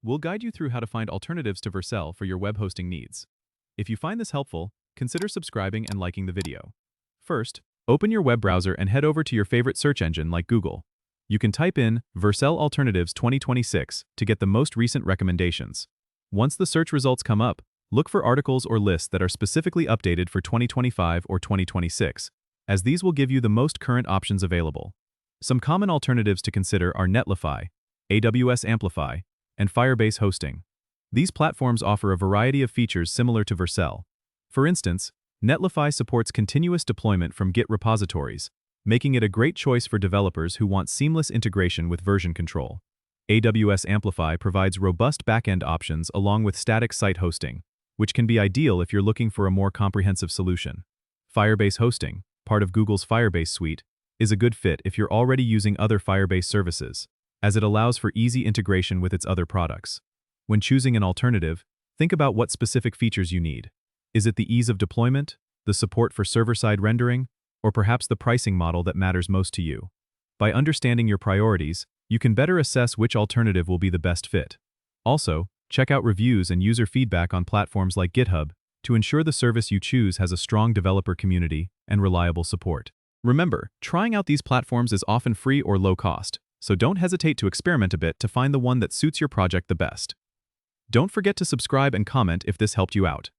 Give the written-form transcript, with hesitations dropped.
we'll guide you through how to find alternatives to Vercel for your web hosting needs. If you find this helpful, consider subscribing and liking the video. First, open your web browser and head over to your favorite search engine like Google. You can type in Vercel Alternatives 2026 to get the most recent recommendations. Once the search results come up, look for articles or lists that are specifically updated for 2025 or 2026, as these will give you the most current options available. Some common alternatives to consider are Netlify, AWS Amplify, and Firebase Hosting. These platforms offer a variety of features similar to Vercel. For instance, Netlify supports continuous deployment from Git repositories, making it a great choice for developers who want seamless integration with version control. AWS Amplify provides robust backend options along with static site hosting, which can be ideal if you're looking for a more comprehensive solution. Firebase Hosting, part of Google's Firebase suite, is a good fit if you're already using other Firebase services, as it allows for easy integration with its other products. When choosing an alternative, think about what specific features you need. Is it the ease of deployment, the support for server-side rendering, or perhaps the pricing model that matters most to you? By understanding your priorities, you can better assess which alternative will be the best fit. Also, check out reviews and user feedback on platforms like GitHub to ensure the service you choose has a strong developer community and reliable support. Remember, trying out these platforms is often free or low cost, so don't hesitate to experiment a bit to find the one that suits your project the best. Don't forget to subscribe and comment if this helped you out.